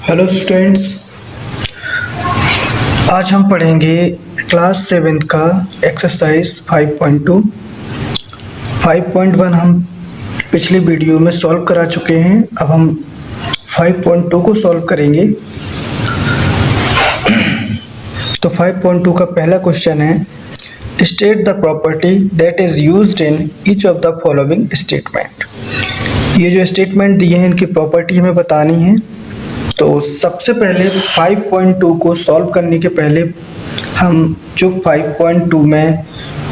Hello students, आज हम पढ़ेंगे क्लास 7 का एक्सरसाइज 5.2। 5.1 हम पिछली वीडियो में सॉल्व करा चुके हैं। अब हम 5.2 को सॉल्व करेंगे। तो 5.2 का पहला क्वेश्चन है, state the property that is used in each of the following statement. ये जो स्टेटमेंट दिए हैं इनकी प्रॉपर्टी हमें बतानी है। तो सबसे पहले 5.2 को सॉल्व करने के पहले हम जो 5.2 में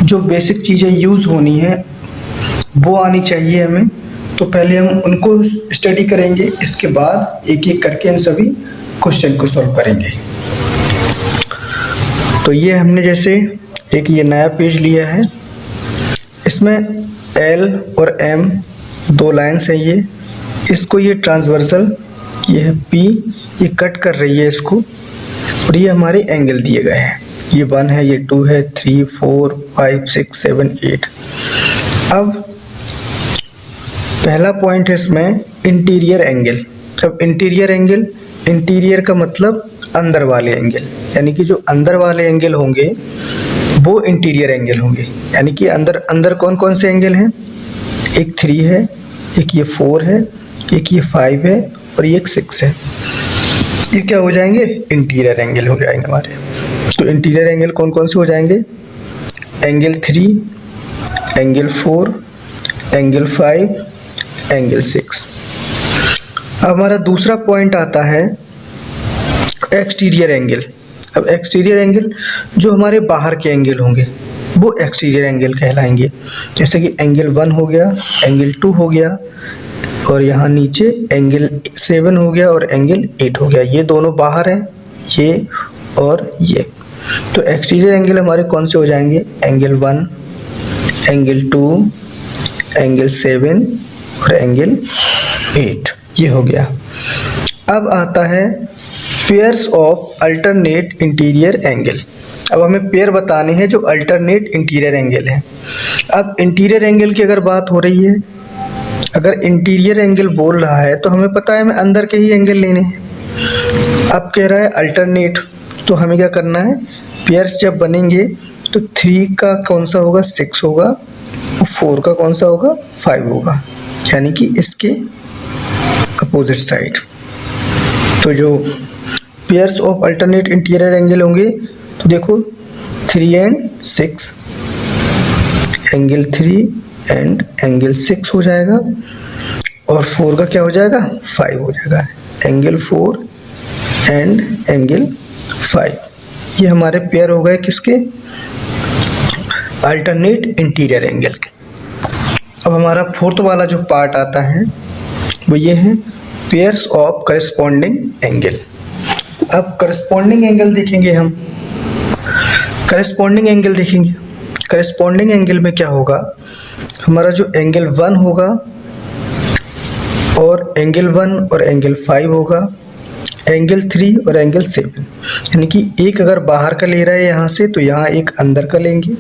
जो बेसिक चीज़ें यूज़ होनी है वो आनी चाहिए हमें। तो पहले हम उनको स्टडी करेंगे, इसके बाद एक एक करके इन सभी क्वेश्चन को सॉल्व करेंगे। तो ये हमने जैसे एक ये नया पेज लिया है, इसमें L और M दो लाइन्स है। इसको ये ट्रांसवर्सल, ये है P, ये कट कर रही है इसको, और ये हमारे एंगल दिए गए हैं। ये 1 है, ये 2 है, 3, 4, 5, 6, 7, 8। अब पहला पॉइंट है इसमें इंटीरियर एंगल। अब इंटीरियर एंगल, इंटीरियर का मतलब अंदर वाले एंगल, यानी कि जो अंदर वाले एंगल होंगे वो इंटीरियर एंगल होंगे। यानी कि अंदर अंदर कौन कौन से एंगल हैं? एक 3 है, एक ये 4 है, एक ये 5 है और ये एक 6 है। ये क्या हो जाएंगे? इंटीरियर एंगल हो जाएंगे हमारे। तो इंटीरियर एंगल कौन कौन से हो जाएंगे? Angle 3, angle 4, angle 5, angle 6। अब हमारा दूसरा पॉइंट आता है एक्सटीरियर एंगल। अब एक्सटीरियर एंगल जो हमारे बाहर के एंगल होंगे वो एक्सटीरियर एंगल कहलाएंगे। जैसे कि एंगल 1 हो गया, एंगल 2 हो गया, और यहाँ नीचे एंगल 7 हो गया और एंगल 8 हो गया। ये दोनों बाहर हैं, ये और ये। तो एक्सटीरियर एंगल हमारे कौन से हो जाएंगे? एंगल 1, एंगल 2, एंगल 7 और एंगल 8। ये हो गया। अब आता है pairs of alternate interior angle. अब हमें पेयर बताने हैं जो अल्टरनेट इंटीरियर एंगल हैं। अब इंटीरियर एंगल की अगर बात हो रही है, अगर इंटीरियर एंगल बोल रहा है तो हमें पता है हमें अंदर के ही एंगल लेने हैं। अब कह रहा है अल्टरनेट, तो हमें क्या करना है? पेयर्स जब बनेंगे तो 3 का कौन सा होगा? 6 होगा, और 4 का कौन सा होगा? 5 होगा, यानी कि इसके अपोजिट साइड। तो जो pairs of alternate interior angle होंगे, तो देखो 3 एंड 6, एंगल 3 एंड एंगल 6 हो जाएगा, और 4 का क्या हो जाएगा? 5 हो जाएगा। एंगल 4 एंड एंगल 5, ये हमारे पेयर हो गए किसके? अल्टरनेट इंटीरियर एंगल के। अब हमारा फोर्थ वाला जो पार्ट आता है वो ये है पेयर्स ऑफ करस्पॉन्डिंग एंगल। अब करस्पॉन्डिंग एंगल देखेंगे हम। करस्पॉन्डिंग एंगल देखेंगे, करस्पॉन्डिंग एंगल में क्या होगा? हमारा जो एंगल 1 होगा और एंगल 1 और एंगल 5 होगा, एंगल 3 और एंगल 7। यानी कि एक अगर बाहर का ले रहे हैं यहाँ से तो यहाँ एक अंदर का लेंगे,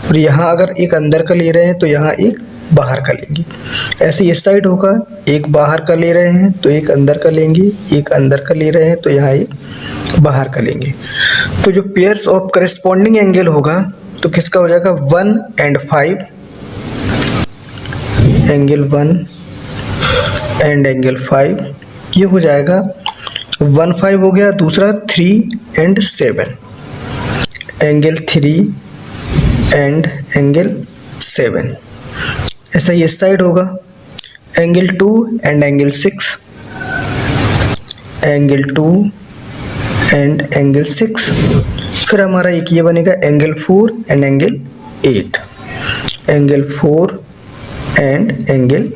और यहाँ अगर एक अंदर का ले रहे हैं तो यहाँ एक बाहर का लेंगे। ऐसे इस साइड होगा, एक बाहर का ले रहे हैं तो एक अंदर का लेंगे, एक अंदर का ले रहे हैं तो यहाँ एक बाहर का लेंगे। तो जो पेयर्स ऑफ करस्पॉन्डिंग एंगल होगा तो किसका हो जाएगा? 1 एंड 5, एंगल 1 एंड एंगल 5, ये हो जाएगा 1, 5 हो गया। दूसरा 3 एंड 7, एंगल 3 एंड एंगल 7। ऐसा ही इस साइड होगा, angle 2 and angle 6, angle 2 and angle 6। फिर हमारा एक ये बनेगा angle 4 and angle 8, angle 4 and angle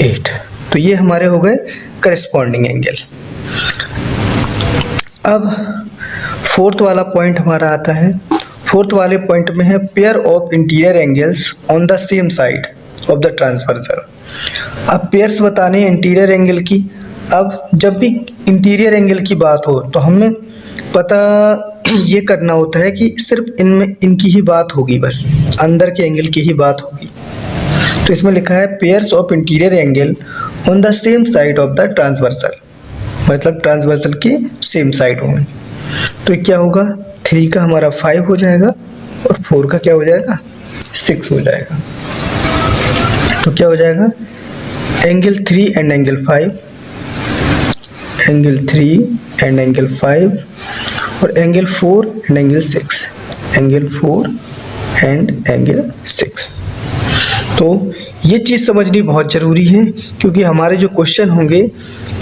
8। तो ये हमारे हो गए करस्पॉन्डिंग एंगल। अब फोर्थ वाला पॉइंट हमारा आता है। फोर्थ वाले पॉइंट में है pair of interior angles on the same side of the transversal. अब पेयर्स बताने इंटीरियर एंगल की। अब जब भी इंटीरियर एंगल की बात हो तो हमें पता ये करना होता है कि सिर्फ इनमें इनकी ही बात होगी, बस अंदर के एंगल की ही बात होगी। तो इसमें लिखा है pairs of interior angle on the same side of the transversal. मतलब ट्रांसवर्सल के सेम साइड होंगे। तो क्या होगा, 3 का हमारा 5 हो जाएगा और 4 का क्या हो जाएगा, 6 हो जाएगा। तो क्या हो जाएगा, angle 3 and angle 5, angle 3 and angle 5 और angle 4 and angle 6, angle 4 and angle 6। तो ये चीज़ समझनी बहुत ज़रूरी है, क्योंकि हमारे जो क्वेश्चन होंगे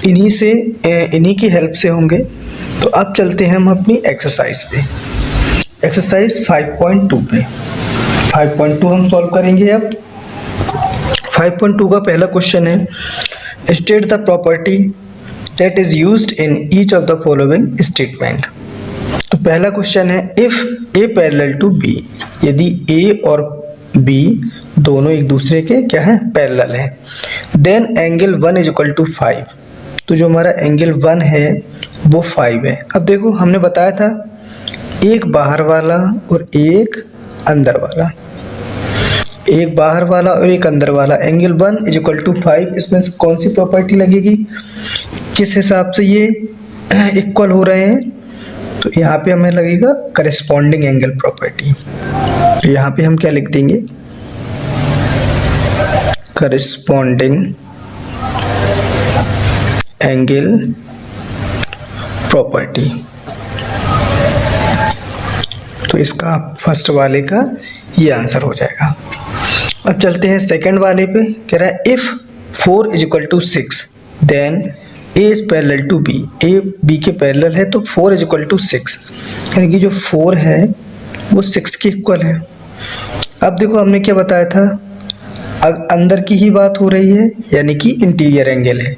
इन्हीं की हेल्प से होंगे। तो अब चलते हैं हम अपनी एक्सरसाइज पे, एक्सरसाइज 5.2 पे। 5.2 हम सॉल्व करेंगे। अब 5.2 का पहला क्वेश्चन है, state the property that is used in each of the following statement. तो पहला क्वेश्चन है, if A parallel to B, यदि ए और बी दोनों एक दूसरे के क्या है, पैरेलल है, then angle 1 is equal to 5। तो जो हमारा एंगल 1 है वो 5 है। अब देखो हमने बताया था एक बाहर वाला और एक अंदर वाला, एक बाहर वाला और एक अंदर वाला, एंगल 1 इज इक्वल टू 5। इसमें कौन सी प्रॉपर्टी लगेगी, किस हिसाब से ये इक्वल हो रहे हैं। तो यहाँ पे हमें लगेगा करेस्पॉन्डिंग एंगल प्रॉपर्टी। तो यहाँ पे हम क्या लिख देंगे, करेस्पॉन्डिंग एंगल प्रॉपर्टी। तो इसका फर्स्ट वाले का ये आंसर हो जाएगा। अब चलते हैं सेकंड वाले पे, कह रहा है if 4 is equal to 6 then A is parallel to B. A B के पैरेलल है तो 4 इज इक्वल टू 6, यानी कि जो 4 है वो 6 के इक्वल है। अब देखो हमने क्या बताया था, अंदर की ही बात हो रही है, यानी कि इंटीरियर एंगल है,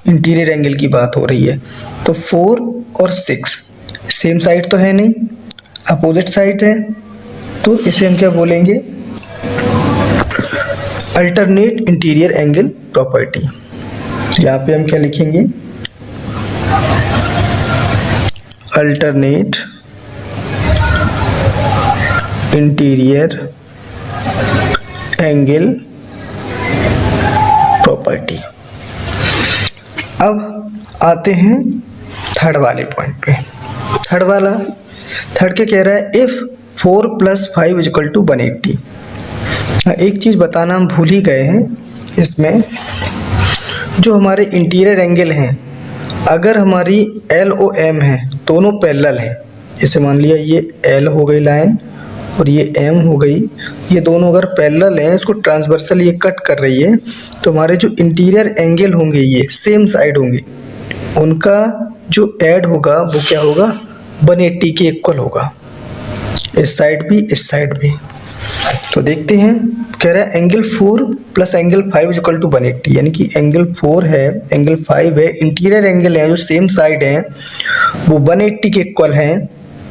इंटीरियर एंगल की बात हो रही है। तो 4 और 6 सेम साइड तो है नहीं, अपोजिट साइड है, तो इसे हम क्या बोलेंगे, अल्टरनेट इंटीरियर एंगल प्रॉपर्टी। यहाँ पे हम क्या लिखेंगे, अल्टरनेट इंटीरियर एंगल प्रॉपर्टी। अब आते हैं थर्ड वाले पॉइंट पे। थर्ड क्या कह रहा है, इफ 4 + 5 इज इक्वल टू 180। एक चीज़ बताना हम भूल ही गए हैं, इसमें जो हमारे इंटीरियर एंगल हैं, अगर हमारी एल और एम है दोनों पैरेलल हैं, जैसे मान लिया ये एल हो गई लाइन और ये एम हो गई, ये दोनों अगर पैरेलल हैं, इसको ट्रांसवर्सल ये कट कर रही है, तो हमारे जो इंटीरियर एंगल होंगे ये सेम साइड होंगे, उनका जो ऐड होगा वो क्या होगा, 180 के इक्वल होगा, इस साइड भी इस साइड भी। तो देखते हैं, कह रहा है angle 4 + angle 5 is equal to 180, यानी कि एंगल 4 है एंगल 5 है, इंटीरियर एंगल है जो सेम साइड है वो 180 के इक्वल हैं,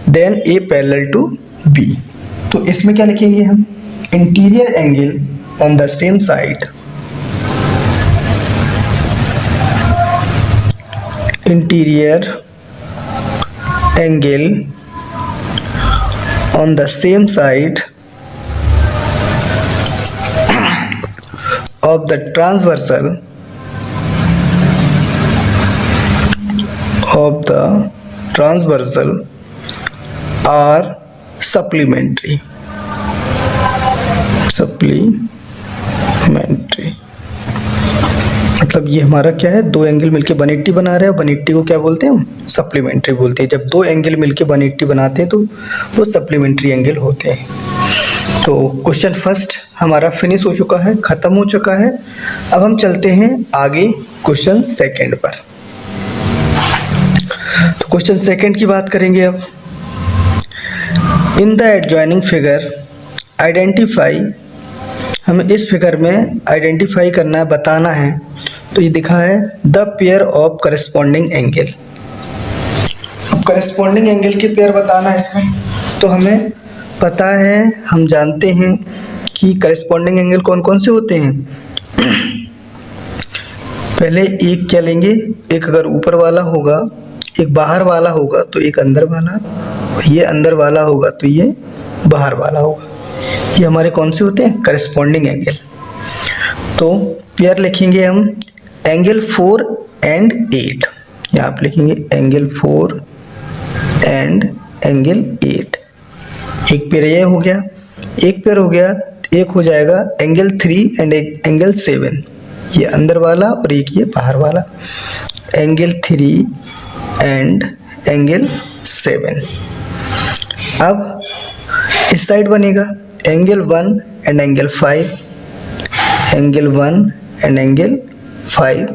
then A parallel to B. तो इसमें क्या लिखेंगे हम, interior angle on the same side, interior angle on the same side of the transversal are supplementary। मतलब ये हमारा क्या है, दो एंगल मिलके 180 बना रहे हैं, 180 को क्या बोलते हैं हम, सप्लीमेंट्री बोलते हैं। जब दो एंगल मिलके 180 बनाते हैं तो वो सप्लीमेंट्री एंगल होते हैं। तो क्वेश्चन फर्स्ट हमारा फिनिश हो चुका है, खत्म हो चुका है। अब हम चलते हैं आगे क्वेश्चन सेकंड पर। तो क्वेश्चन सेकंड की बात करेंगे अब। इन द एडजॉइनिंग फिगर आइडेंटिफाई, हमें इस फिगर में आइडेंटिफाई करना है, बताना है। तो ये दिखा है the pair of corresponding angle. अब करस्पॉन्डिंग एंगल के पेयर बताना है इसमें, तो हमें पता है, हम जानते हैं कि करस्पॉन्डिंग एंगल कौन कौन से होते हैं। पहले एक क्या लेंगे, एक अगर ऊपर वाला होगा, एक बाहर वाला होगा तो एक अंदर वाला, ये अंदर वाला होगा तो ये बाहर वाला होगा। ये हमारे कौन से होते हैं, करस्पॉन्डिंग एंगल। तो पेयर लिखेंगे हम एंगल 4 और 8, यहाँ पे लिखेंगे एंगल 4 एंड एंगल 8। एक पेयर ये हो गया, एक पेयर हो गया, एक हो जाएगा एंगल 3 एंड एंगल 7, ये अंदर वाला और एक ये बाहर वाला, एंगल 3 एंड एंगल 7। अब इस साइड बनेगा angle 1 and angle 5, angle 1 and angle 5,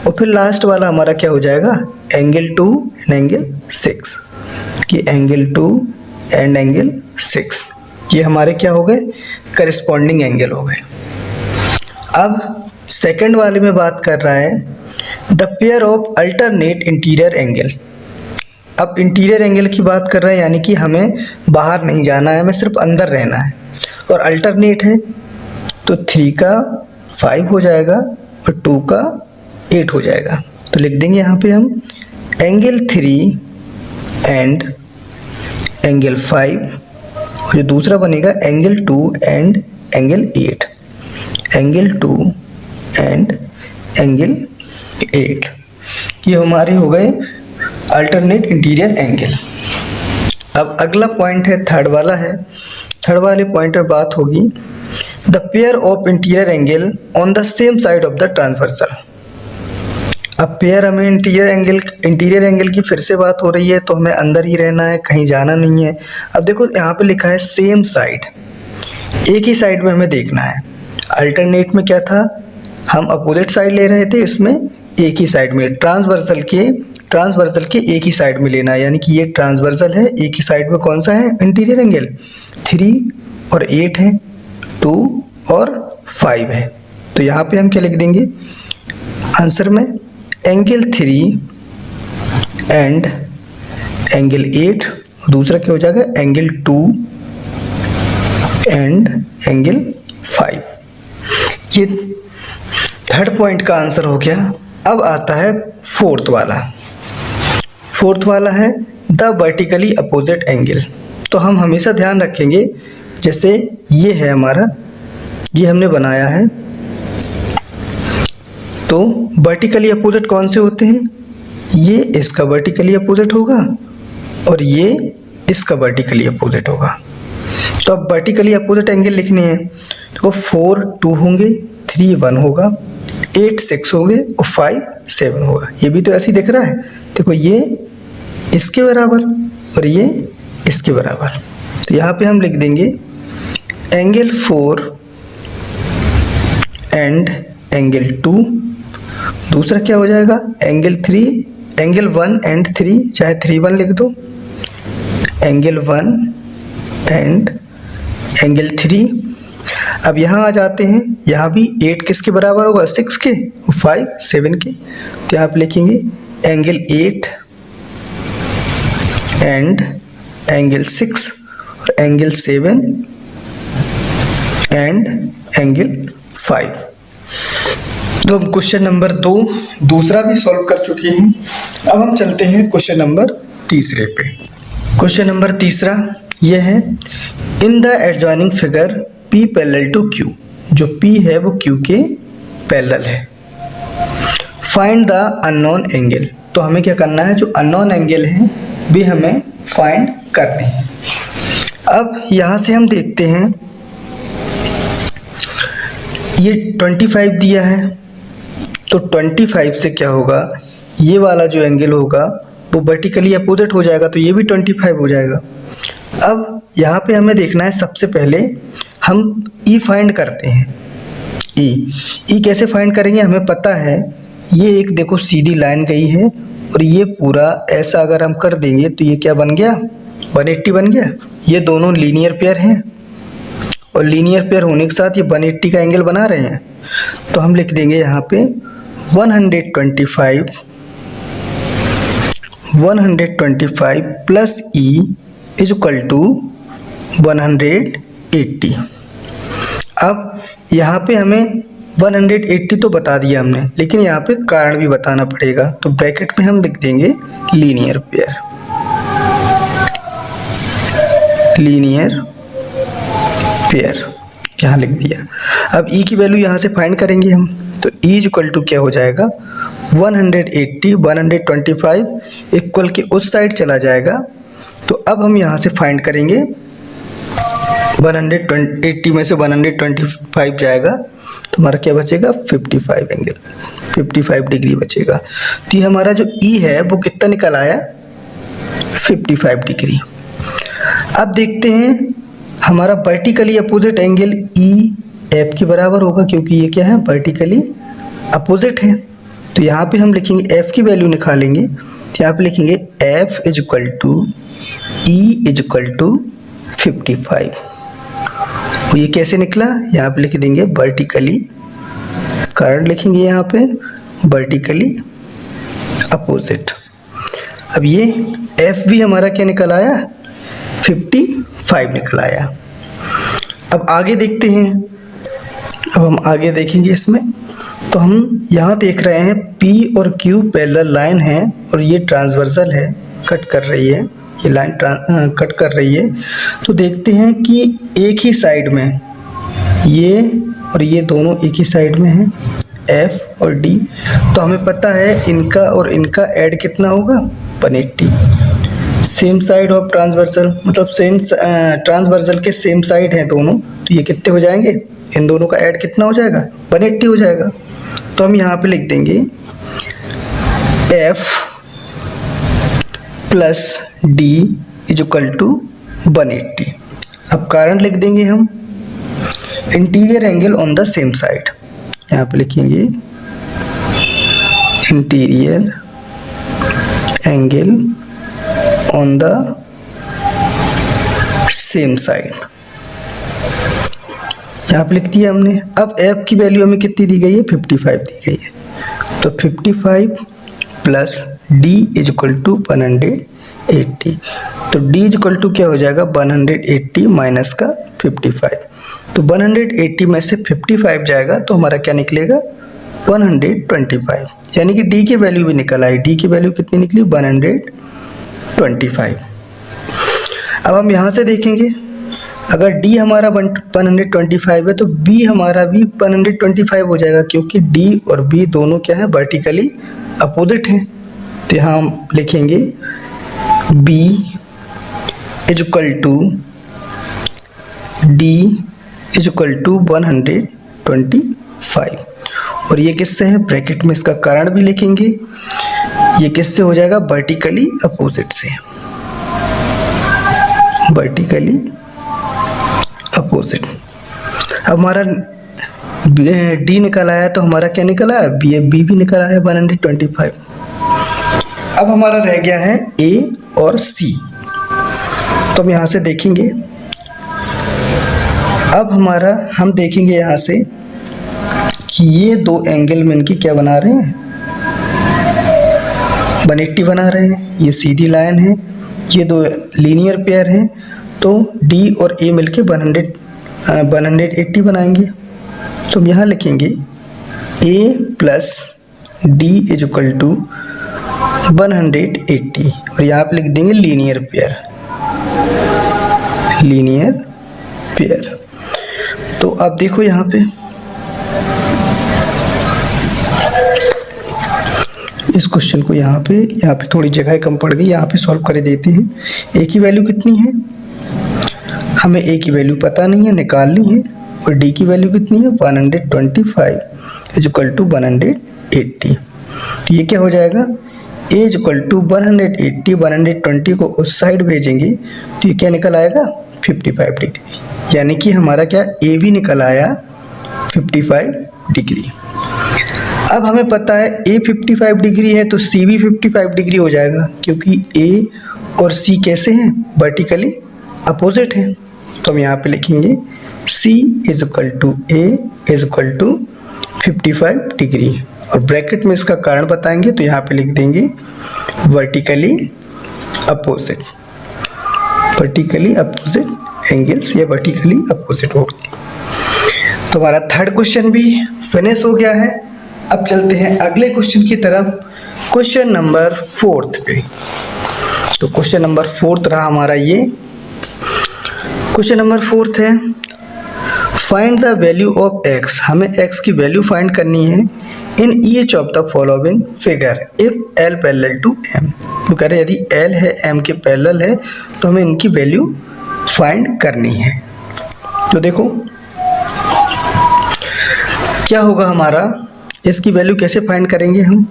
और फिर लास्ट वाला हमारा क्या हो जाएगा एंगल 2 एंड एंगल 6, कि एंगल 2 एंड एंगल 6, ये हमारे क्या हो गए करस्पॉन्डिंग एंगल हो गए। अब सेकंड वाले में बात कर रहा है the pair of alternate interior angle. अब इंटीरियर एंगल की बात कर रहे हैं, यानी कि हमें बाहर नहीं जाना है, हमें सिर्फ अंदर रहना है, और अल्टरनेट है तो 3 का 5 हो जाएगा और 2 का 8 हो जाएगा। तो लिख देंगे यहाँ पे हम एंगल 3 एंड एंगल 5, और जो दूसरा बनेगा angle 2 and angle 8, angle 2 and angle 8, ये हमारे हो गए अल्टरनेट इंटीरियर एंगल। अब अगला पॉइंट है थर्ड वाला है, थर्ड वाले पॉइंट पे बात होगी the pair of interior angle on the same side of the transversal. अब पेयर हमें इंटीरियर एंगल की फिर से बात हो रही है, तो हमें अंदर ही रहना है, कहीं जाना नहीं है। अब देखो यहाँ पे लिखा है सेम साइड, एक ही साइड में हमें देखना है। अल्टरनेट में क्या था, हम अपोजिट साइड ले रहे थे, इसमें एक ही साइड में ट्रांसवर्सल के एक ही साइड में लेना है, यानी कि ये ट्रांसवर्सल है, एक ही साइड में कौन सा है इंटीरियर एंगल 3 और 8 है, 2 और 5 है। तो यहाँ पे हम क्या लिख देंगे आंसर में एंगल 3 एंड एंगल 8, दूसरा क्या हो जाएगा एंगल 2 एंड एंगल 5। ये थर्ड पॉइंट का आंसर हो गया। अब आता है फोर्थ वाला। फोर्थ वाला है द वर्टिकली अपोजिट एंगल। तो हम हमेशा ध्यान रखेंगे, जैसे ये है हमारा, ये हमने बनाया है, तो वर्टिकली अपोजिट कौन से होते हैं, ये इसका वर्टिकली अपोजिट होगा और ये इसका वर्टिकली अपोजिट होगा। तो अब वर्टिकली अपोजिट एंगल लिखने हैं, तो 4 2 होंगे, 3 1 होगा, 8 6 होंगे और 5 7 होगा। ये भी तो ऐसे ही दिख रहा है, देखो ये इसके बराबर और ये इसके बराबर। तो यहाँ पे हम लिख देंगे एंगल 4 एंड एंगल 2, दूसरा क्या हो जाएगा एंगल 3, एंगल 1 एंड 3, चाहे 3 1 लिख दो, एंगल 1 एंड एंगल 3। अब यहाँ आ जाते हैं, यहाँ भी 8 किसके बराबर होगा 6 के, 5 7 के। तो यहाँ पे लिखेंगे एंगल 8 एंड एंगल 6 और एंगल 7 एंड एंगल 5। तो हम क्वेश्चन नंबर 2 दूसरा भी सॉल्व कर चुके हैं। अब हम चलते हैं क्वेश्चन नंबर तीसरे पे। क्वेश्चन नंबर तीसरा यह है in the adjoining figure P parallel to Q, जो P है वो Q के पैरेलल है। Find the unknown angle. तो हमें क्या करना है, जो अननोन एंगल है भी हमें फाइंड करने हैं। अब यहाँ से हम देखते हैं ये 25 दिया है, तो 25 से क्या होगा, ये वाला जो एंगल होगा वो वर्टिकली अपोजिट हो जाएगा, तो ये भी 25 हो जाएगा। अब यहाँ पे हमें देखना है, सबसे पहले हम E फाइंड करते हैं। E कैसे फाइंड करेंगे, हमें पता है ये एक देखो सीधी लाइन गई है और ये पूरा ऐसा अगर हम कर देंगे तो ये क्या बन गया 180 बन गया। ये दोनों लीनियर पेयर हैं और लीनियर पेयर होने के साथ ये 180 का एंगल बना रहे हैं। तो हम लिख देंगे यहाँ पे 125 plus E is equal to 180। अब यहाँ पे हमें 180 तो बता दिया हमने, लेकिन यहाँ पे कारण भी बताना पड़ेगा। तो ब्रैकेट में हम लिख देंगे लीनियर पेयर, यहाँ लिख दिया। अब E की वैल्यू यहाँ से फाइंड करेंगे हम, तो E इज इक्वल टू क्या हो जाएगा 180 125 इक्वल के उस साइड चला जाएगा। तो अब हम यहाँ से फाइंड करेंगे 180 में से 125 जाएगा तो हमारा क्या बचेगा 55 डिग्री बचेगा। तो ये हमारा जो ई है वो कितना निकल आया 55 डिग्री। अब देखते हैं हमारा vertically opposite angle E F के बराबर होगा, क्योंकि ये क्या है वर्टिकली अपोजिट है। तो यहाँ पे हम लिखेंगे एफ की वैल्यू निकालेंगे, तो यहाँ पे लिखेंगे F is equal to E is equal to 55। तो ये कैसे निकला, यहाँ पे लिख देंगे वर्टिकली, कारण लिखेंगे यहाँ पे वर्टिकली अपोजिट। अब ये एफ भी हमारा क्या निकल आया 55 निकल आया। अब आगे देखते हैं, अब हम आगे देखेंगे इसमें। तो हम यहाँ देख रहे हैं P और Q पैरेलल लाइन है और ये ट्रांसवर्सल है, कट कर रही है, ये लाइन कट कर रही है। तो देखते हैं कि एक ही साइड में ये और ये दोनों एक ही साइड में हैं F और D। तो हमें पता है इनका और इनका ऐड कितना होगा 180। सेम साइड ऑफ ट्रांसवर्सल, मतलब सेम ट्रांसवर्सल के सेम साइड हैं दोनों, तो ये कितने हो जाएंगे, इन दोनों का ऐड कितना हो जाएगा 180 हो जाएगा। तो हम यहाँ पे लिख देंगे F plus D is equal to 180। अब कारण लिख देंगे हम interior angle on the same side, यहाँ पे लिखेंगे interior angle on the same side, यहाँ पे लिख दिया हमने। अब f की वैल्यू हमें कितनी दी गई है 55 दी गई है। तो 55 plus d is equal to 180। तो d इज इक्वल टू क्या हो जाएगा 180 माइनस का 55। तो 180 में से 55 जाएगा तो हमारा क्या निकलेगा 125, यानी कि d की वैल्यू भी निकल आई। d की वैल्यू कितनी निकली 125। अब हम यहाँ से देखेंगे अगर D हमारा 125 है तो B हमारा भी 125 हो जाएगा, क्योंकि D और B दोनों क्या है वर्टिकली अपोजिट हैं। तो यहाँ हम लिखेंगे B is equal to D is equal to 125। और ये किससे है, ब्रैकेट में इसका कारण भी लिखेंगे, ये किससे हो जाएगा वर्टिकली अपोजिट से, वर्टिकली अपोजिट। अब हमारा D निकल आया तो हमारा क्या निकला है B भी निकल आया 125। अब हमारा रह गया है A और C। तो हम यहाँ से देखेंगे, अब हमारा हम देखेंगे यहाँ से कि ये दो एंगल में इनकी क्या बना रहे हैं 180 बना रहे हैं। ये सीधी लाइन है, ये दो लीनियर पेयर हैं, तो D और A मिलके 180 बनाएंगे। तो हम यहाँ लिखेंगे A plus D is equal to 180 और यहाँ पे लिख देंगे लीनियर पेयर, लीनियर पेयर। तो आप देखो यहाँ पे इस क्वेश्चन को यहाँ पे थोड़ी जगह कम पड़ गई, यहाँ पे सॉल्व कर देते हैं। A की वैल्यू कितनी है, हमें A की वैल्यू पता नहीं है, निकालनी है। और D की वैल्यू कितनी है 125 इज इक्वल टू 180। तो ये क्या हो जाएगा A इज इक्वल टू 180, 120 को उस साइड भेजेंगे तो ये क्या निकल आएगा 55 डिग्री, यानी कि हमारा क्या A भी निकल आया 55 डिग्री। अब हमें पता है A 55 डिग्री है तो C भी 55 डिग्री हो जाएगा, क्योंकि A और C कैसे हैं वर्टिकली अपोजिट हैं। तो हम यहाँ पे लिखेंगे C is equal to A is equal to 55 degree और ब्रैकेट में इसका कारण बताएंगे, तो यहाँ पे लिख देंगे vertically opposite, vertically opposite angles या वर्टिकली अपोजिट होगी। तो हमारा थर्ड क्वेश्चन भी फिनिश हो गया है। अब चलते हैं अगले क्वेश्चन की तरफ, क्वेश्चन नंबर 4 पे। तो क्वेश्चन नंबर 4 रहा हमारा ये। क्वेश्चन नंबर 4 है find the value of x। हमें x की वैल्यू फाइंड करनी है in each of the following figure if L parallel to M. तो कह रहे यदि एल है एम के पैरेलल है तो हमें इनकी वैल्यू फाइंड करनी है। तो देखो क्या होगा हमारा, इसकी वैल्यू कैसे फाइंड करेंगे हम।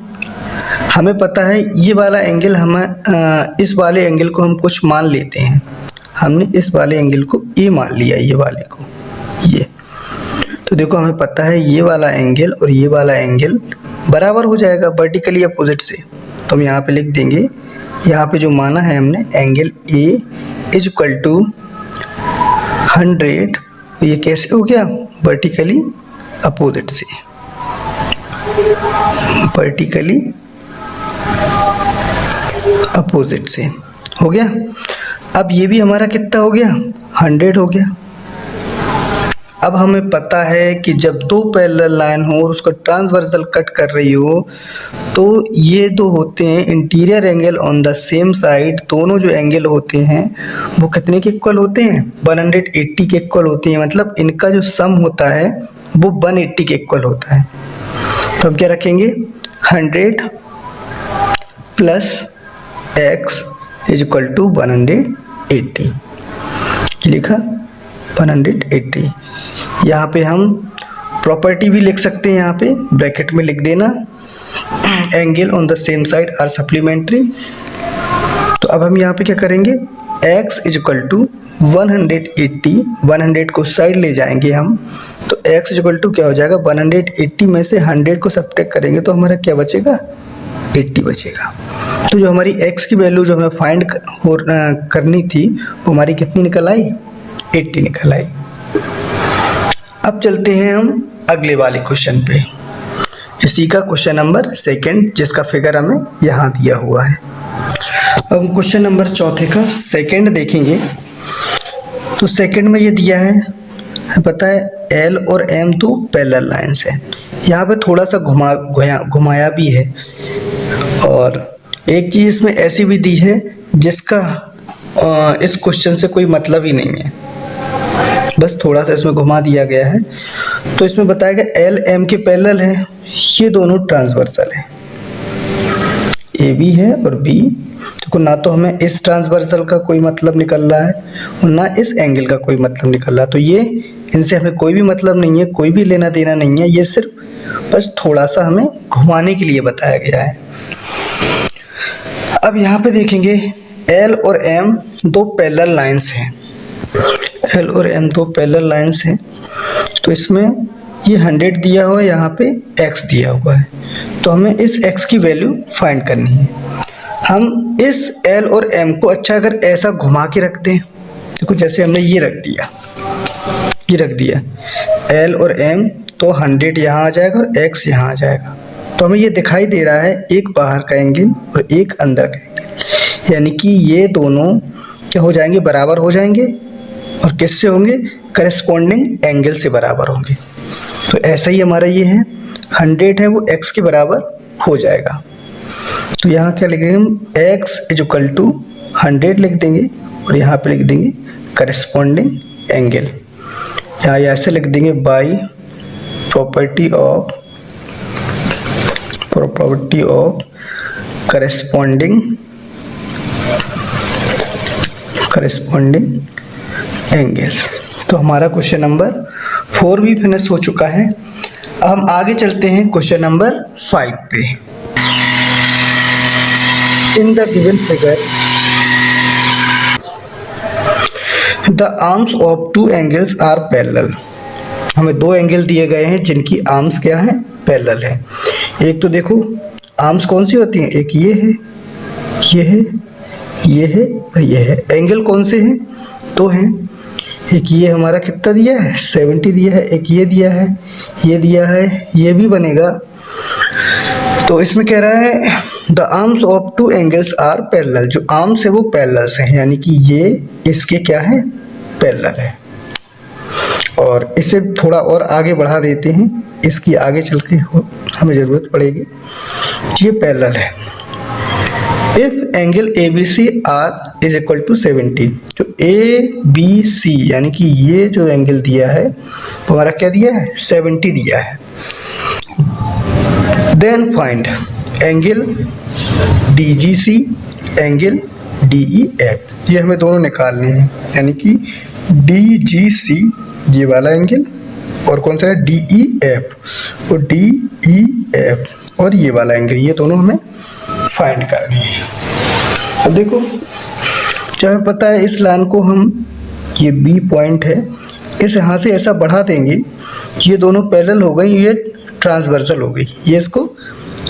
हमें पता है ये वाला एंगल इस वाले एंगल को हम कुछ मान लेते हैं। हमने इस वाले एंगल को ए मान लिया, ये वाले को ये। तो देखो हमें पता है ये वाला एंगल और ये वाला एंगल बराबर हो जाएगा वर्टिकली अपोजिट से। तो हम यहाँ पे लिख देंगे, यहाँ पे जो माना है हमने angle A is equal to 100। ये कैसे हो गया, वर्टिकली अपोजिट से, वर्टिकली अपोजिट से हो गया। अब ये भी हमारा कितना हो गया, 100 हो गया। अब हमें पता है कि जब दो पैरेलल लाइन हो और उसको ट्रांसवर्सल कट कर रही हो तो ये दो होते हैं interior angle on the same side. दोनों जो एंगल होते हैं वो कितने के इक्वल होते हैं, 180 के इक्वल होते हैं। मतलब इनका जो सम होता है वो 180 के इक्वल होता है। तो हम क्या रखेंगे, 100 plus x is equal to 180 लिखा, 180। यहाँ पे हम प्रॉपर्टी भी लिख सकते हैं, यहाँ पे ब्रैकेट में लिख देना angle on the same side are supplementary. तो अब हम यहाँ पे क्या करेंगे, x इज इक्वल टू 180, 100 को साइड ले जाएंगे हम, तो x इज इक्वल टू क्या हो जाएगा, 180 में से 100 को सब्ट्रैक्ट करेंगे तो हमारा क्या बचेगा, 80 बचेगा। तो जो हमारी x की वैल्यू जो हमें फाइंड करनी थी वो हमारी कितनी निकल आई, 80 निकल आई। अब चलते हैं हम अगले वाले क्वेश्चन पे, इसी का क्वेश्चन नंबर 2 जिसका फिगर हमें यहाँ दिया हुआ है। अब हम क्वेश्चन नंबर 4 का 2 देखेंगे। तो 2 में ये दिया है, पता है L और M तो पैरेलल लाइंस है। यहाँ पे थोड़ा सा घुमाया भी है और एक चीज़ इसमें ऐसी भी दी है जिसका इस क्वेश्चन से कोई मतलब ही नहीं है, बस थोड़ा सा इसमें घुमा दिया गया है। तो इसमें बताया गया L M के पैरेलल है, ये दोनों ट्रांसवर्सल है, ए बी है और बी। तो ना तो हमें इस ट्रांसवर्सल का कोई मतलब निकल रहा है और ना इस एंगल का कोई मतलब निकल रहा है। तो ये इनसे हमें कोई भी मतलब नहीं है, कोई भी लेना देना नहीं है, ये सिर्फ बस थोड़ा सा हमें घुमाने के लिए बताया गया है। अब यहाँ पे देखेंगे L और M दो पैरेलल लाइंस हैं, L और M दो पैरेलल लाइंस हैं। तो इसमें ये 100 दिया हुआ है, यहाँ पे x दिया हुआ है, तो हमें इस x की वैल्यू फाइंड करनी है। हम इस L और M को अच्छा अगर ऐसा घुमा के रख दें, देखो जैसे हमने ये रख दिया, ये रख दिया L और M, तो 100 यहाँ आ जाएगा और x यहाँ आ जाएगा। तो हमें ये दिखाई दे रहा है एक बाहर का एंगल और एक अंदर का एंगल, यानी कि ये दोनों क्या हो जाएंगे, बराबर हो जाएंगे। और किससे होंगे, करस्पॉन्डिंग एंगल से बराबर होंगे। तो ऐसा ही हमारा ये है, 100 है वो x के बराबर हो जाएगा। तो यहाँ क्या लिखेंगे हम, x इज इक्वल टू 100 लिख देंगे और यहाँ पे लिख देंगे करस्पॉन्डिंग एंगल, यहाँ ऐसे लिख देंगे by property of corresponding angle. तो हमारा क्वेश्चन नंबर 4 भी फिनिश हो चुका है। अब हम आगे चलते हैं क्वेश्चन नंबर 5 पे। In the given figure the arms of 2 angles are parallel. हमें 2 एंगल दिए गए हैं जिनकी आर्म्स क्या है, पैरेलल है। एक तो देखो आर्म्स कौन सी होती हैं, एक ये है, ये है, ये है और ये है। एंगल कौन से हैं, 2 हैं। एक ये हमारा कितना दिया है, 70 दिया है, एक ये दिया है, ये दिया है, ये भी बनेगा। तो इसमें कह रहा है the arms of 2 angles are parallel, जो आर्म्स है वो पैरेलल्स हैं, यानी कि ये इसके क्या है, पैरेलल है। और इसे थोड़ा और आगे बढ़ा देते हैं, इसकी आगे चल के हमें ज़रूरत पड़ेगी। ये पैरेलल है। If angle ABC are is equal to 70, जो ABC यानी कि ये जो एंगल दिया है वो हमारा क्या दिया है, 70 दिया है। Then find angle DGC, angle DEF। ये हमें दोनों निकालने हैं, यानी कि DGC ये वाला एंगल और कौन सा है DEF और DEF और ये वाला एंगल, ये दोनों हमें फाइंड करने हैं। अब देखो, चाहे पता है इस लाइन को हम, ये B पॉइंट है, इस यहाँ से ऐसा बढ़ा देंगे, ये दोनों पैरेलल हो गई, ये ट्रांसवर्सल हो गई, ये इसको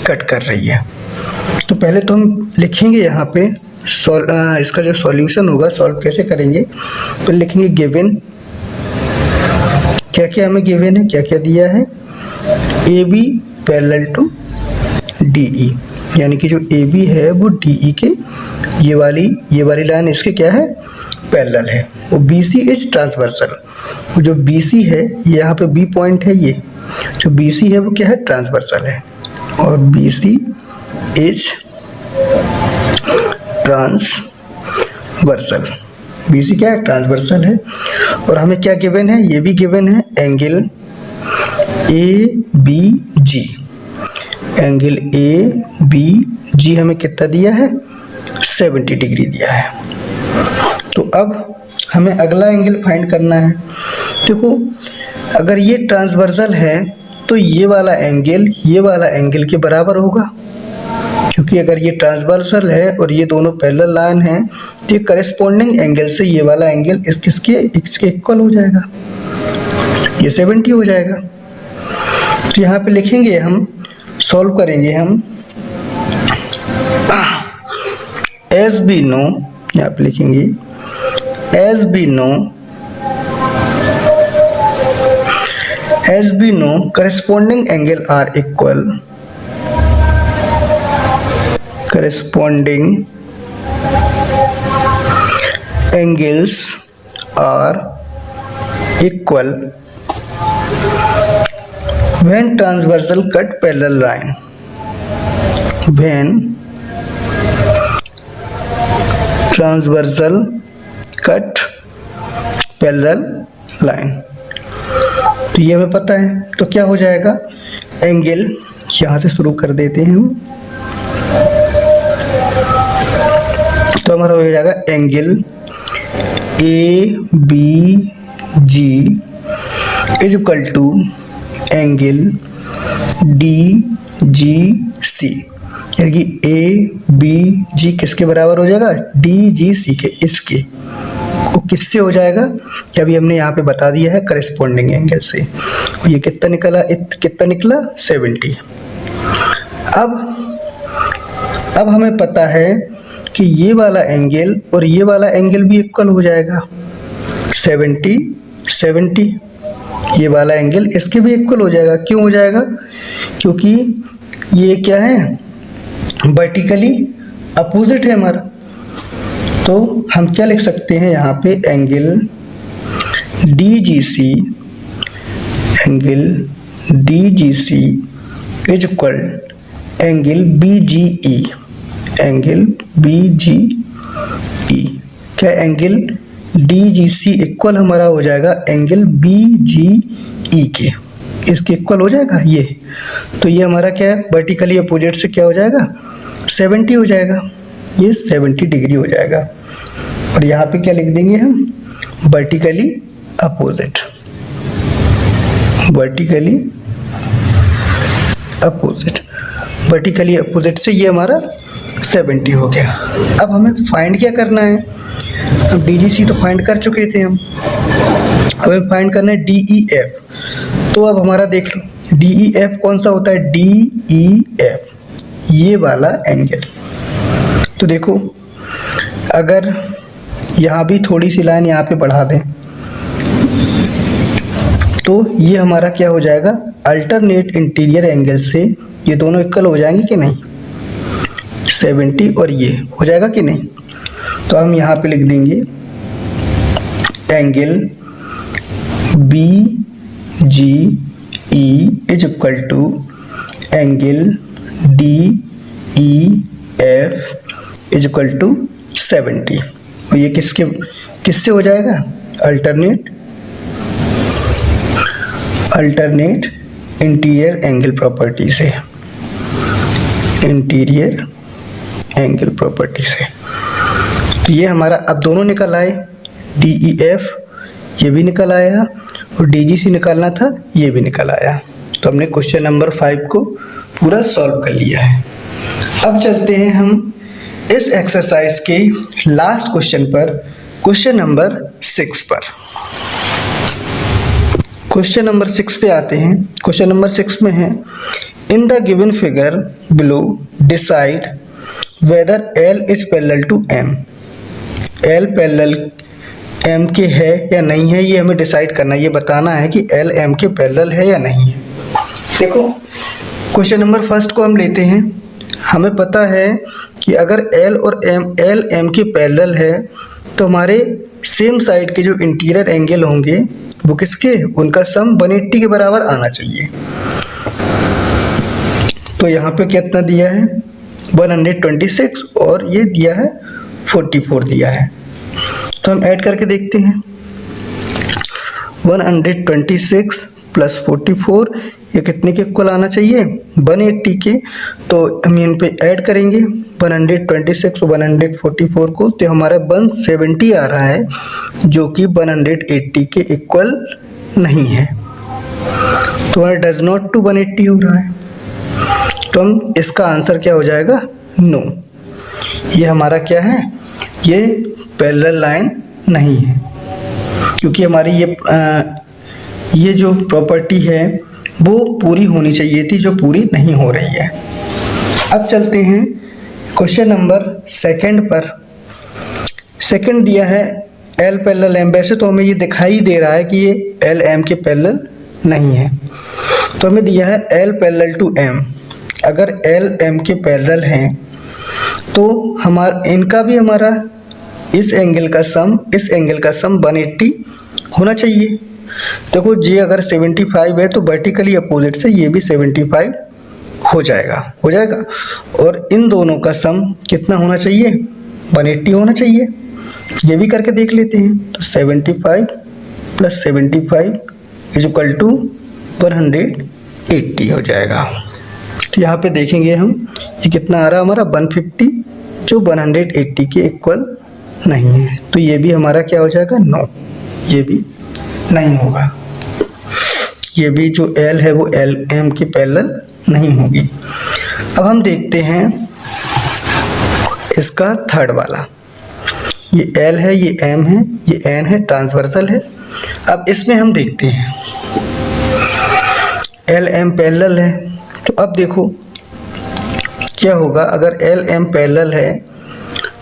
कट कर रही है। तो पहले तो हम लिखेंगे यहाँ पे इसका जो सॉल्यूशन होगा, सॉल्व कैसे करेंगे, तो लिखेंगे गिवन, क्या क्या हमें गिवन है, क्या क्या दिया है, AB पैरेलल टू DE, यानी कि जो AB है वो DE के ये वाली लाइन इसके क्या है, पैरेलल है। वो BC इज ट्रांसवर्सल, वो जो BC है यहाँ पे B पॉइंट है, ये जो BC है वो क्या है, ट्रांसवर्सल है, और BC इज ट्रांसवर्सल, BC क्या है, ट्रांसवर्सल है। और हमें क्या गिवन है, ये भी गिवन है, एंगल ABG, एंगल ABG हमें कितना दिया है, 70 डिग्री दिया है। तो अब हमें अगला एंगल फाइंड करना है। देखो, अगर ये ट्रांसवर्सल है तो ये वाला एंगल के बराबर होगा, क्योंकि अगर ये ट्रांसवर्सल है और ये दोनों पैरेलल लाइन हैं तो ये करेस्पॉन्डिंग एंगल से ये वाला एंगल इसके इक्वल हो जाएगा, ये 70 हो जाएगा। तो यहाँ पे लिखेंगे हम, सॉल्व करेंगे हम, एज बी नो, यहाँ पे लिखेंगे as we know corresponding angle are equal, corresponding angles are equal when transversal cut parallel line, when transversal cut parallel line। तो ये हमें पता है, तो क्या हो जाएगा, एंगल यहाँ से शुरू कर देते हैं हम, तो हमारा हो जाएगा angle ABG is equal to angle DGC, यानी कि ABG किसके बराबर हो जाएगा, DGC के, इसके, वो किससे हो जाएगा कि अभी हमने यहाँ पे बता दिया है, करेस्पॉन्डिंग एंगल से। ये कितना निकला 70। अब हमें पता है कि ये वाला एंगल और ये वाला एंगल भी इक्वल हो जाएगा, 70, ये वाला एंगल इसके भी इक्वल हो जाएगा। क्यों हो जाएगा, क्योंकि ये क्या है, वर्टिकली अपोजिट है हमारा। तो हम क्या लिख सकते हैं यहाँ पे, angle DGC is equal angle BGE, angle BGE, क्या एंगल DGC इक्वल हमारा हो जाएगा एंगल BGE के, इसके इक्वल हो जाएगा ये। तो ये हमारा क्या है, वर्टिकली अपोजिट से क्या हो जाएगा, 70 हो जाएगा, ये 70 डिग्री हो जाएगा। और यहाँ पे क्या लिख देंगे हम, वर्टिकली अपोजिट, वर्टिकली अपोजिट से ये हमारा 70 हो गया। अब हमें फाइंड क्या करना है, हम DGC तो फाइंड कर चुके थे हम, अब हमें फाइंड करना है DEF। तो अब हमारा देख लो DEF कौन सा होता है, DEF ये वाला एंगल। तो देखो, अगर यहाँ भी थोड़ी सी लाइन यहाँ पे बढ़ा दें तो ये हमारा क्या हो जाएगा, अल्टरनेट इंटीरियर एंगल से ये दोनों इक्वल हो जाएंगे कि नहीं, 70 और ये हो जाएगा कि नहीं। तो हम यहाँ पे लिख देंगे angle BGE is equal to angle DEF is equal to 70। और ये किससे हो जाएगा, अल्टरनेट इंटीरियर एंगल प्रॉपर्टी से। इंटीरियर एंगल प्रॉपर्टी से। तो ये हमारा अब दोनों निकल आए, DEF ये भी निकल आया और DGC निकालना था, ये भी निकल आया। तो हमने क्वेश्चन नंबर 5 को पूरा सॉल्व कर लिया है। अब चलते हैं हम इस एक्सरसाइज के लास्ट क्वेश्चन पर, क्वेश्चन नंबर 6 पर। क्वेश्चन नंबर 6 पे आते हैं। क्वेश्चन नंबर 6 में है, in the given figure below decide whether L is parallel to M। L parallel M के है या नहीं है, ये हमें डिसाइड करना है, ये बताना है कि L M के पैरेलल है या नहीं है। देखो क्वेश्चन नंबर फर्स्ट को हम लेते हैं। हमें पता है कि अगर L और L M के पैरेलल है तो हमारे सेम साइड के जो इंटीरियर एंगल होंगे वो किसके, उनका सम 180 के बराबर आना चाहिए। तो यहाँ पे कितना दिया है 126 और ये दिया है 44 दिया है। तो हम ऐड करके देखते हैं 126 प्लस 44 ये कितने के इक्वल आना चाहिए 180 के। तो हम इन पे ऐड करेंगे 126 और 144 को, तो हमारा 170 आ रहा है जो कि 180 के इक्वल नहीं है। तो हमारा डज नॉट टू 180 हो रहा है। तो हम इसका आंसर क्या हो जाएगा, नो। ये हमारा क्या है, ये पैरेलल लाइन नहीं है, क्योंकि हमारी ये जो प्रॉपर्टी है वो पूरी होनी चाहिए थी, जो पूरी नहीं हो रही है। अब चलते हैं क्वेश्चन नंबर 2 पर। सेकंड दिया है L पैरेलल M। वैसे तो हमें ये दिखाई दे रहा है कि ये L M के पैरेलल नहीं है। तो हमें दिया है L पैरेलल टू M। अगर L M के पैरेलल हैं तो इनका भी हमारा इस एंगल का सम 180 होना चाहिए। देखो जी अगर 75 है तो वर्टिकली अपोजिट से ये भी 75 हो जाएगा। और इन दोनों का सम कितना होना चाहिए, 180 होना चाहिए। ये भी करके देख लेते हैं। तो 75 प्लस 75 इज इक्वल टू 180 हो जाएगा। तो यहाँ पे देखेंगे हम ये कितना आ रहा है हमारा 150, जो 180 के इक्वल नहीं है। तो ये भी हमारा क्या हो जाएगा, नो, ये भी नहीं होगा। ये भी जो L है वो L M के पैरेलल नहीं होगी। अब हम देखते हैं इसका थर्ड वाला। ये L है, ये M है, ये N है, ट्रांसवर्सल है। अब इसमें हम देखते हैं L M पैरेलल है। तो अब देखो क्या होगा, अगर L M पैरेलल है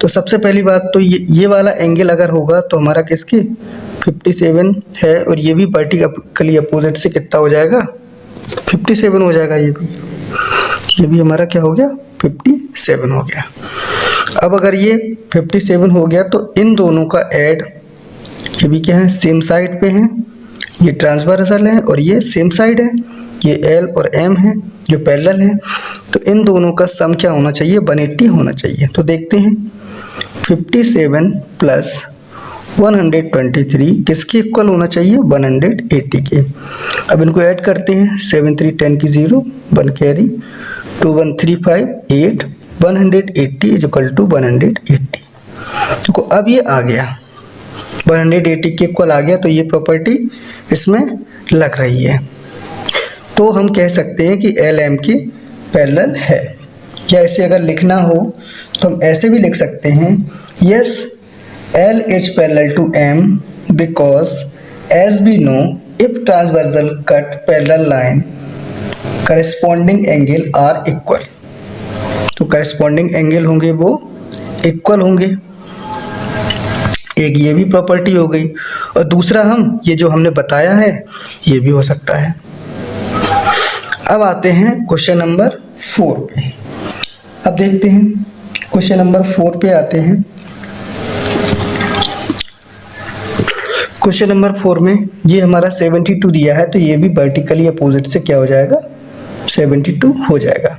तो सबसे पहली बात तो ये वाला एंगल अगर होगा तो हमारा किसके 57 है, और ये भी वर्टिकली अपोजिट से कितना हो जाएगा 57 हो जाएगा। ये भी हमारा क्या हो गया 57 हो गया। अब अगर ये 57 हो गया तो इन दोनों का ऐड, ये भी क्या है सेम साइड पे हैं, ये ट्रांसवर्सल है और ये सेम साइड है, ये L और M है जो पैरेलल है। तो इन दोनों का सम क्या होना चाहिए 180 होना चाहिए। तो देखते हैं 57 प्लस 123 किसके इक्वल होना चाहिए 180 के। अब इनको ऐड करते हैं 7 3 10 की 0 1 कैरी 2 1 3 5 8 180 इज इक्वल टू 180। देखो अब ये आ गया 180 के इक्वल आ गया, तो ये प्रॉपर्टी इसमें लग रही है। तो हम कह सकते हैं कि L M के पैरेलल है। या ऐसे अगर लिखना हो तो हम ऐसे भी लिख सकते हैं, yes L is parallel to M because as we know if transversal cut parallel line corresponding angle are equal। तो corresponding angle होंगे वो इक्वल होंगे। एक ये भी प्रॉपर्टी हो गई, और दूसरा हम ये जो हमने बताया है ये भी हो सकता है। अब आते हैं क्वेश्चन नंबर 4 पे। अब देखते हैं क्वेश्चन नंबर 4 पे आते हैं। क्वेश्चन नंबर 4 में ये हमारा 72 दिया है, तो ये भी वर्टिकली अपोजिट से क्या हो जाएगा 72 हो जाएगा।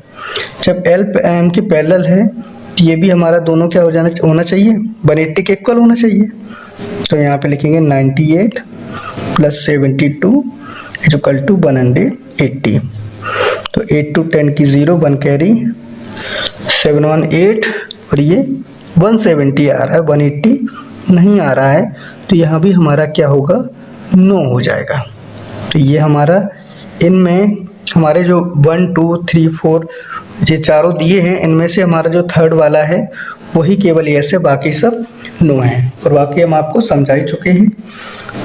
जब L M के पैरेलल है तो ये भी हमारा दोनों क्या होना चाहिए 180 के इक्वल होना चाहिए। तो यहाँ पे लिखेंगे 98 प्लस 72 इज इक्वल टू 180। तो 8 2 10 की 0 1 कैरी 718 और ये 170 आ रहा है, 180 नहीं आ रहा है, तो यहाँ भी हमारा क्या होगा, नो हो जाएगा। तो ये हमारा इनमें हमारे जो 1 2 3 4 ये चारों दिए हैं, इनमें से हमारा जो थर्ड वाला है वही केवल यस है, बाकी सब नो है, और बाकी हम आपको समझा ही चुके हैं।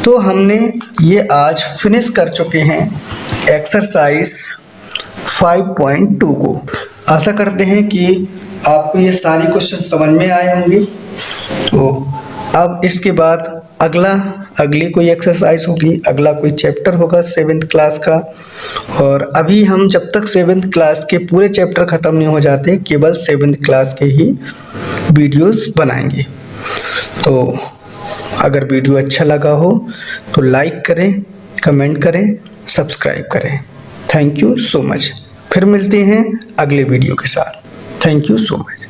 तो हमने ये आज फिनिश कर चुके हैं एक्सरसाइज 5.2 को। आशा करते हैं कि आपको ये सारी क्वेश्चन समझ में आए होंगे। तो अब इसके बाद अगली कोई एक्सरसाइज होगी, अगला कोई चैप्टर होगा 7th क्लास का, और अभी हम जब तक 7th क्लास के पूरे चैप्टर ख़त्म नहीं हो जाते, केवल 7th क्लास के ही वीडियोस बनाएंगे। तो अगर वीडियो अच्छा लगा हो तो लाइक करें, कमेंट करें, सब्सक्राइब करें। Thank you so much. फिर मिलते हैं अगले वीडियो के साथ। Thank you so much.